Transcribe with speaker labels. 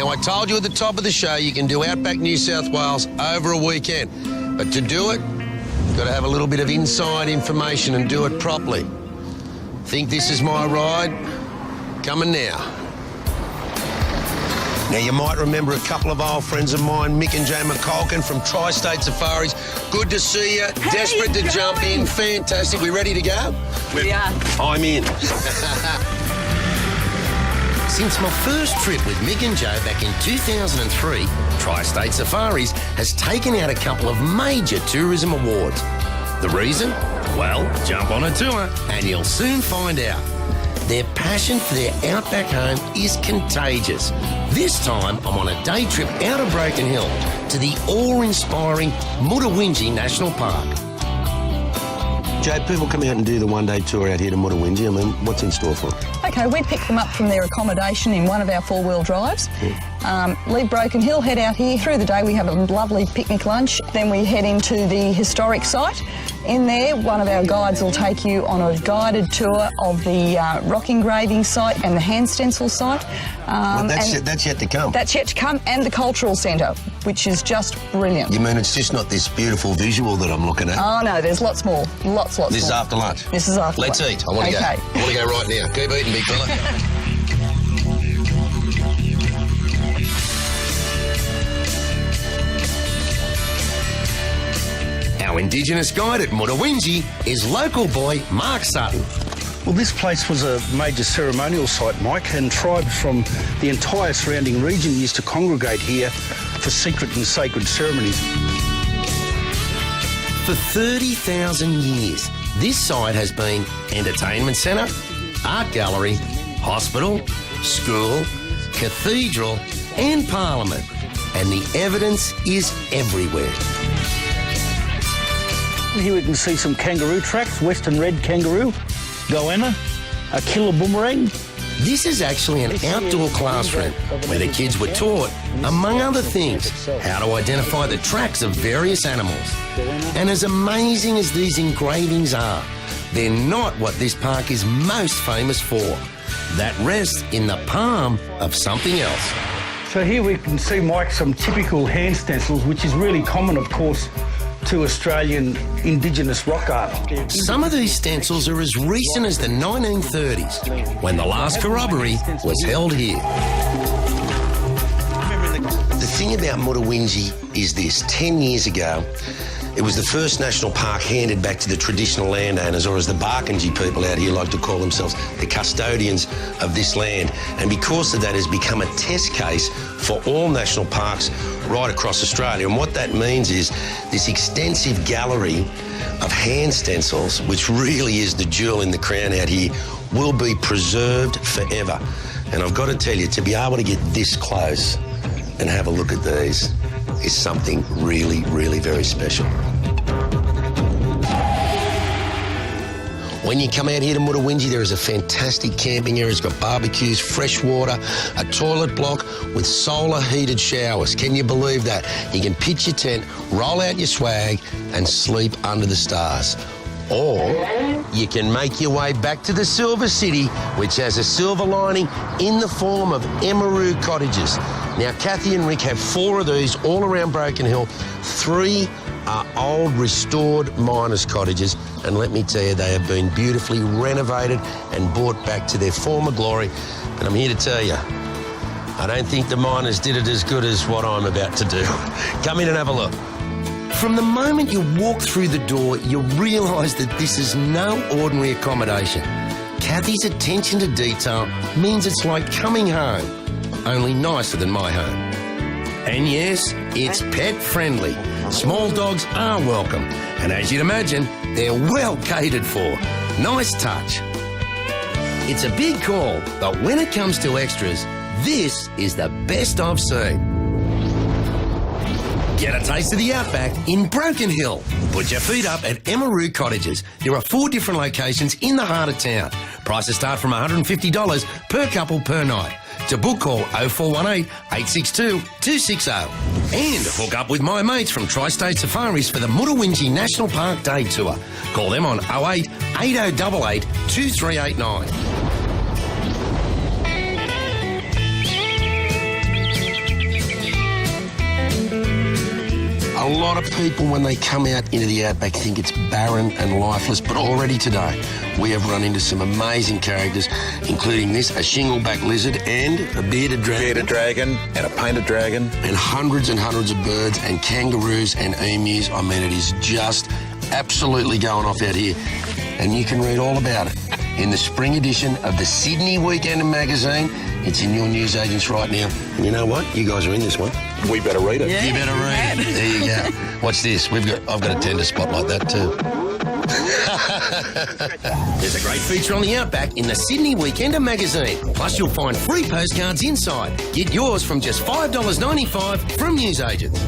Speaker 1: Now, I told you at the top of the show you can do Outback New South Wales over a weekend. But to do it, you've got to have a little bit of inside information and do it properly. Think this is my ride? Coming now. Now, you might remember a couple of old friends of mine, Mick and Jay McCulkin from Tri-State Safaris. Good to see you. Desperate to jump in. Fantastic. We ready to go?
Speaker 2: We are.
Speaker 1: I'm in. Since my first trip with Mick and Joe back in 2003, Tri-State Safaris has taken out a couple of major tourism awards. The reason? Well, jump on a tour and you'll soon find out. Their passion for their outback home is contagious. This time, I'm on a day trip out of Broken Hill to the awe-inspiring Mutawinji National Park. Jay, people come out and do the one-day tour out here to Mutawinji. I mean, what's in store for them?
Speaker 2: OK, we pick them up from their accommodation in one of our four-wheel drives. Leave Broken Hill, head out here. Through the day, we have a lovely picnic lunch. Then we head into the historic site. In there, one of our guides will take you on a guided tour of the rock engraving site and the hand stencil site.
Speaker 1: Well, that's yet to come.
Speaker 2: That's yet to come, and the cultural centre, which is just brilliant.
Speaker 1: You mean it's just not this beautiful visual that I'm looking at?
Speaker 2: Oh, no, there's lots more. Lots more.
Speaker 1: This is after lunch?
Speaker 2: This is after lunch.
Speaker 1: Let's eat. I want to go. I want to go right now. Keep eating, big fella. Our Indigenous guide at Mutawinji is local boy Mark Sutton.
Speaker 3: Well, this place was a major ceremonial site, Mike, and tribes from the entire surrounding region used to congregate here for secret and sacred ceremonies.
Speaker 1: For 30,000 years, this site has been entertainment centre, art gallery, hospital, school, cathedral and parliament. And the evidence is everywhere.
Speaker 3: Here we can see some kangaroo tracks, western red kangaroo, goanna, a killer boomerang.
Speaker 1: This is actually an outdoor classroom where the kids were taught, among other things, how to identify the tracks of various animals. And as amazing as these engravings are, they're not what this park is most famous for. That rests in the palm of something else.
Speaker 3: So here we can see, Mike, some typical hand stencils, which is really common, of course, to Australian Indigenous rock art.
Speaker 1: Some of these stencils are as recent as the 1930s, when the last corroboree was held here. The thing about Mutawinji is this: 10 years ago, it was the first national park handed back to the traditional landowners, or as the Barkindji people out here like to call themselves, the custodians of this land. And because of that, has become a test case for all national parks right across Australia. And what that means is this extensive gallery of hand stencils, which really is the jewel in the crown out here, will be preserved forever. And I've got to tell you, to be able to get this close and have a look at these is something really, really very special. When you come out here to Mutawinji, there is a fantastic camping area. It's got barbecues, fresh water, a toilet block with solar heated showers. Can you believe that? You can pitch your tent, roll out your swag and sleep under the stars. Or you can make your way back to the Silver City, which has a silver lining in the form of Emeroo cottages. Now, Kathy and Rick have 4 of these all around Broken Hill. 3 are old, restored miners' cottages, and let me tell you, they have been beautifully renovated and brought back to their former glory. And I'm here to tell you, I don't think the miners did it as good as what I'm about to do. Come in and have a look. From the moment you walk through the door, you realise that this is no ordinary accommodation. Kathy's attention to detail means it's like coming home, only nicer than my home. And yes, it's pet-friendly. Small dogs are welcome, and as you'd imagine, they're well catered for. Nice touch. It's a big call, but when it comes to extras, this is the best I've seen. Get a taste of the outback in Broken Hill. Put your feet up at Emeroo Cottages. There are 4 different locations in the heart of town. Prices start from $150 per couple per night. To book, call 0418 862 260. And hook up with my mates from Tri-State Safaris for the Mutawinji National Park Day Tour. Call them on 08 8088 2389. A lot of people, when they come out into the outback, think it's barren and lifeless, but already today we have run into some amazing characters, including this, a shingleback lizard and a bearded dragon.
Speaker 4: Bearded dragon and a painted dragon.
Speaker 1: And hundreds of birds and kangaroos and emus. I mean, it is just absolutely going off out here. And you can read all about it in the spring edition of the Sydney Weekender magazine. It's in your newsagents right now. And you know what? You guys are in this one.
Speaker 4: We better read it.
Speaker 1: You better read it. There you go. Watch this. I've got a tender spot like that too. There's a great feature on the Outback in the Sydney Weekender magazine. Plus, you'll find free postcards inside. Get yours from just $5.95 from newsagents.